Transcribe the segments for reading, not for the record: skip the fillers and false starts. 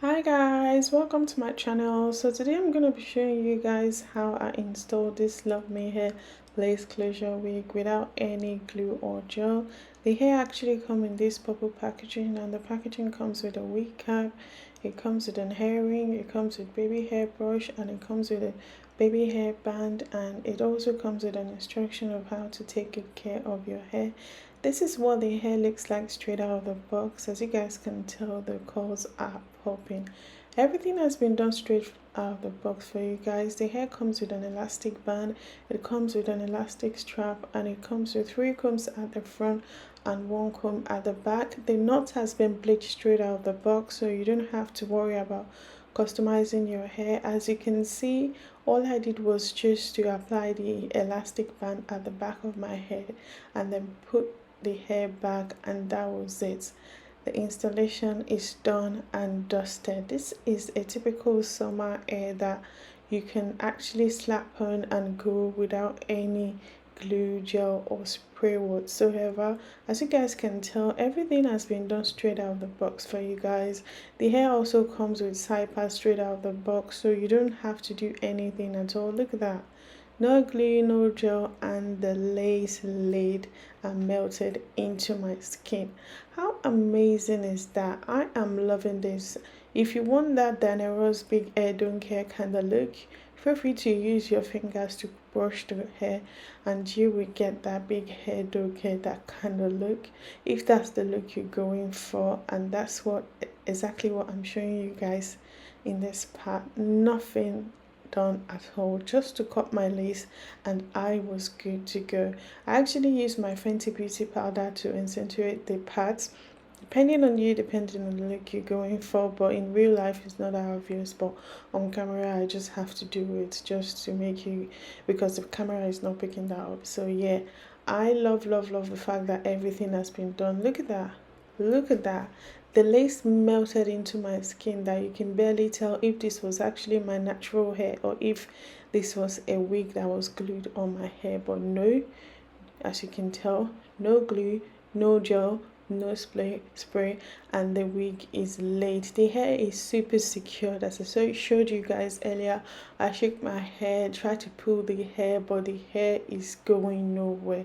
Hi guys, welcome to my channel. So today I'm going to be showing you guys how I installed this Luvme Hair lace closure wig without any glue or gel. The hair actually comes in this purple packaging, and the packaging comes with a wig cap, it comes with an hair ring, it comes with baby hair brush, and it comes with a baby hair band, and it also comes with an instruction of how to take good care of your hair. This is what the hair looks like straight out of the box. As you guys can tell, the curls are popping. Everything has been done straight out of the box for you guys. The hair comes with an elastic band, it comes with an elastic strap, and it comes with 3 combs at the front and 1 comb at the back. The knot has been bleached straight out of the box, so you don't have to worry about customizing your hair. As you can see, all I did was just to apply the elastic band at the back of my head and then put the hair back, and that was it. The installation is done and dusted. This is a typical summer hair that you can actually slap on and go without any glue, gel or spray whatsoever. As you guys can tell, everything has been done straight out of the box for you guys. The hair also comes with side pads straight out of the box, so you don't have to do anything at all. Look at that. No glue, no gel, and the lace laid and melted into my skin. How amazing is that? I am loving this. If you want that Daenerys big hair don't care kind of look, feel free to use your fingers to brush the hair and you will get that big hair don't care that kind of look, if that's the look you're going for. And that's what exactly what I'm showing you guys in this part. Nothing done at all, just to cut my lace and I was good to go. I actually used my Fenty Beauty powder to accentuate the parts, depending on you, depending on the look you're going for, but in real life it's not that obvious, but on camera I just have to do it just to make you, because the camera is not picking that up. So yeah, I love the fact that everything has been done. Look at that, look at that. The lace melted into my skin that you can barely tell if this was actually my natural hair or if this was a wig that was glued on my hair. But no, as you can tell, no glue, no gel, no spray, and the wig is laid. The hair is super secured. As I showed you guys earlier, I shook my hair, tried to pull the hair, but the hair is going nowhere.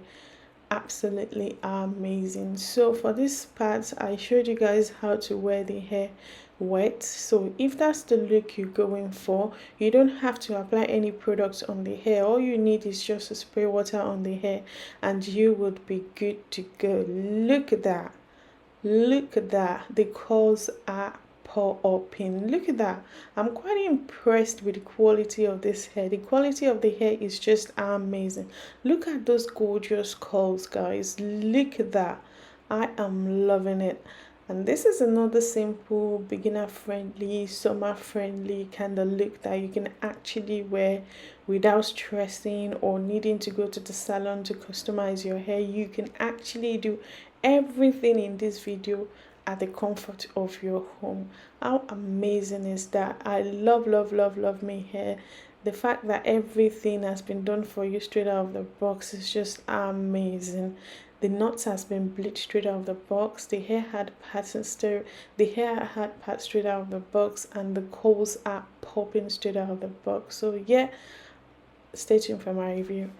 Absolutely amazing. So for this part, I showed you guys how to wear the hair wet. So if that's the look you're going for, you don't have to apply any products on the hair. All you need is just to spray water on the hair and you would be good to go. Look at that, look at that. The curls are popping. Look at that. I'm quite impressed with the quality of this hair. The quality of the hair is just amazing. Look at those gorgeous curls, guys. Look at that. I am loving it. And this is another simple, beginner friendly, summer friendly kind of look that you can actually wear without stressing or needing to go to the salon to customize your hair. You can actually do everything in this video at the comfort of your home. How amazing is that? I love me hair. The fact that everything has been done for you straight out of the box is just amazing. The knots has been bleached straight out of the box. The hair had patterns the hair had parts straight out of the box, and the curls are popping straight out of the box. So yeah, stay tuned for my review.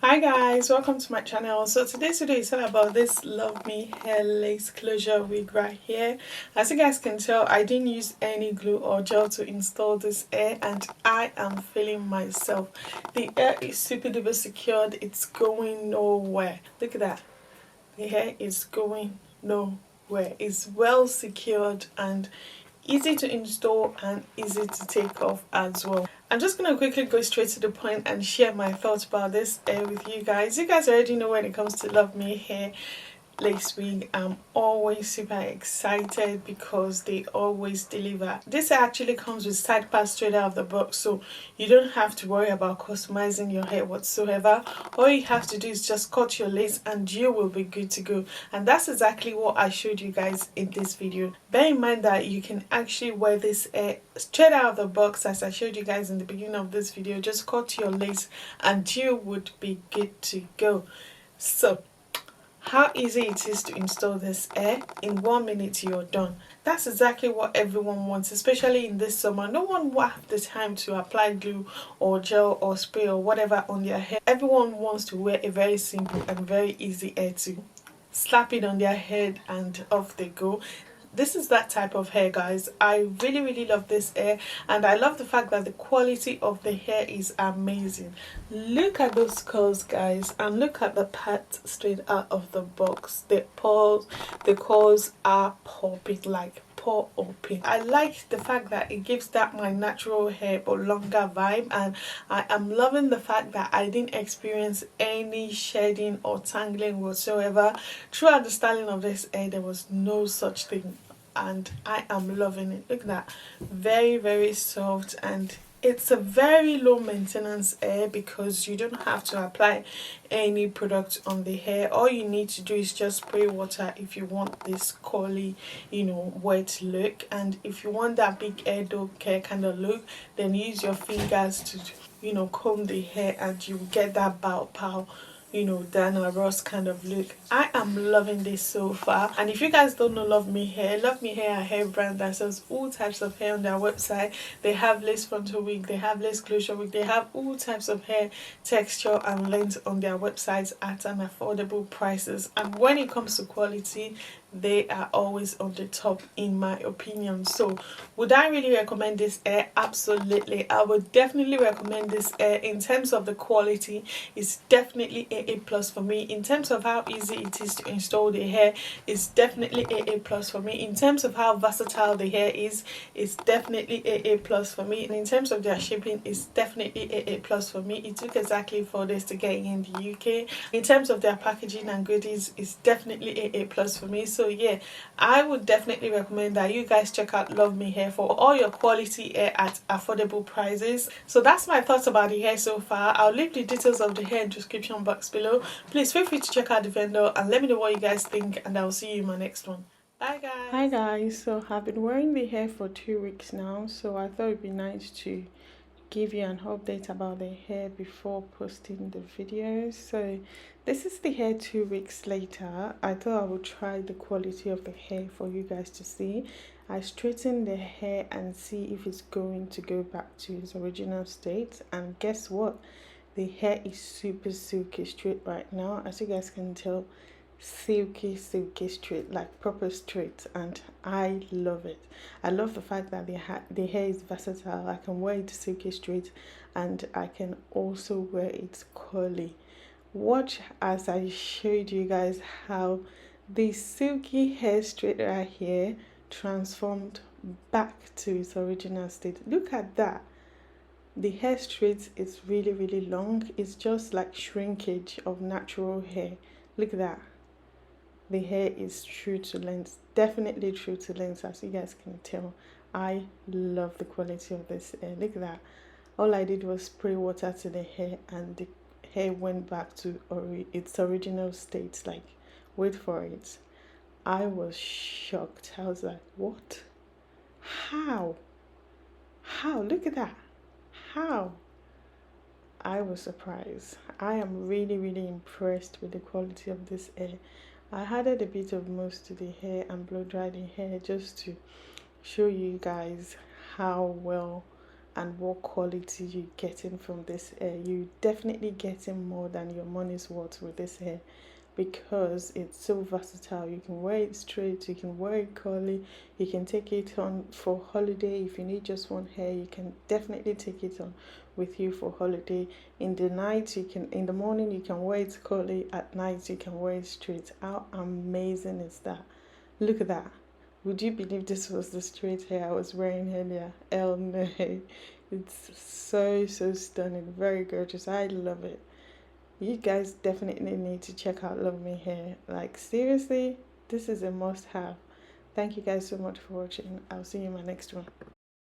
Hi guys, welcome to my channel. So today's video is all about this Luvme Hair lace closure wig right here. As you guys can tell, I didn't use any glue or gel to install this hair and I am feeling myself. The hair is super duper secured. It's going nowhere. Look at that. The hair is going nowhere. It's well secured and easy to install and easy to take off as well. I'm just gonna quickly go straight to the point and share my thoughts about this hair with you guys. You guys already know when it comes to Luvme Hair lace wig, I'm always super excited because they always deliver. This actually comes with side pads straight out of the box, so you don't have to worry about customizing your hair whatsoever. All you have to do is just cut your lace and you will be good to go. And that's exactly what I showed you guys in this video. Bear in mind that you can actually wear this hair straight out of the box as I showed you guys in the beginning of this video. Just cut your lace and you would be good to go. So how easy it is to install this hair. In 1 minute you're done. That's exactly what everyone wants, especially in this summer. No one will have the time to apply glue or gel or spray or whatever on their hair. Everyone wants to wear a very simple and very easy hair to slap it on their head and off they go. This is that type of hair, guys. I really love this hair, and I love the fact that the quality of the hair is amazing. Look at those curls, guys, and look at the part straight out of the box. The curls are popping like pour open. I like the fact that it gives that my natural hair but longer vibe, and I am loving the fact that I didn't experience any shedding or tangling whatsoever. Throughout the styling of this hair, there was no such thing, and I am loving it. Look at that, very soft, and it's a very low maintenance hair because you don't have to apply any product on the hair. All you need to do is just spray water if you want this curly, wet look, and if you want that big hair dog hair kind of look, then use your fingers to comb the hair and you get that bow pow, Dana Ross kind of look. I am loving this so far. And if you guys don't know Luvme Hair, Luvme Hair, a hair brand that sells all types of hair on their website. They have lace frontal wig, they have lace closure wig, they have all types of hair texture and length on their websites at an affordable prices. And when it comes to quality, they are always on the top, in my opinion. So would I really recommend this hair? Absolutely. I would definitely recommend this hair. In terms of the quality, it's definitely a plus for me. In terms of how easy it is to install the hair, it's definitely a plus for me. In terms of how versatile the hair is, it's definitely a plus for me. And in terms of their shipping, it's definitely a plus for me. It took exactly 4 days to get in the UK. In terms of their packaging and goodies, it's definitely a plus for me. So yeah, I would definitely recommend that you guys check out Luvme Hair for all your quality hair at affordable prices. So that's my thoughts about the hair so far. I'll leave the details of the hair in the description box below. Please feel free to check out the vendor and let me know what you guys think, and I'll see you in my next one. Bye guys. Hi guys, so I've been wearing the hair for 2 weeks now, so I thought it'd be nice to give you an update about the hair before posting the videos. So this is the hair 2 weeks later. I thought I would try the quality of the hair for you guys to see. I straightened the hair and see if it's going to go back to its original state, and guess what, the hair is super silky straight right now. As you guys can tell, silky straight, like proper straight, and I love it. I love the fact that the hair is versatile. I can wear it silky straight and I can also wear it curly. Watch as I showed you guys how the silky hair straight right here transformed back to its original state. Look at that. The hair straight is really long. It's just like shrinkage of natural hair. Look at that. The hair is true to length, definitely true to length, as you guys can tell. I love the quality of this hair. Look at that. All I did was spray water to the hair and the hair went back to its original state. Like, wait for it. I was shocked. I was like, what? How? Look at that. How? I was surprised. I am really impressed with the quality of this hair. I added a bit of mousse to the hair and blow dried the hair just to show you guys how well and what quality you're getting from this hair. You definitely getting more than your money's worth with this hair, because it's so versatile. You can wear it straight, you can wear it curly, you can take it on for holiday. If you need just one hair, you can definitely take it on with you for holiday. In the night, in the morning you can wear it curly, at night you can wear it straight. How amazing is that? Look at that. Would you believe this was the straight hair I was wearing earlier? Hell no. It's so stunning, very gorgeous. I love it. You guys definitely need to check out Luvme Hair. Like, seriously, this is a must have. Thank you guys so much for watching. I'll see you in my next one.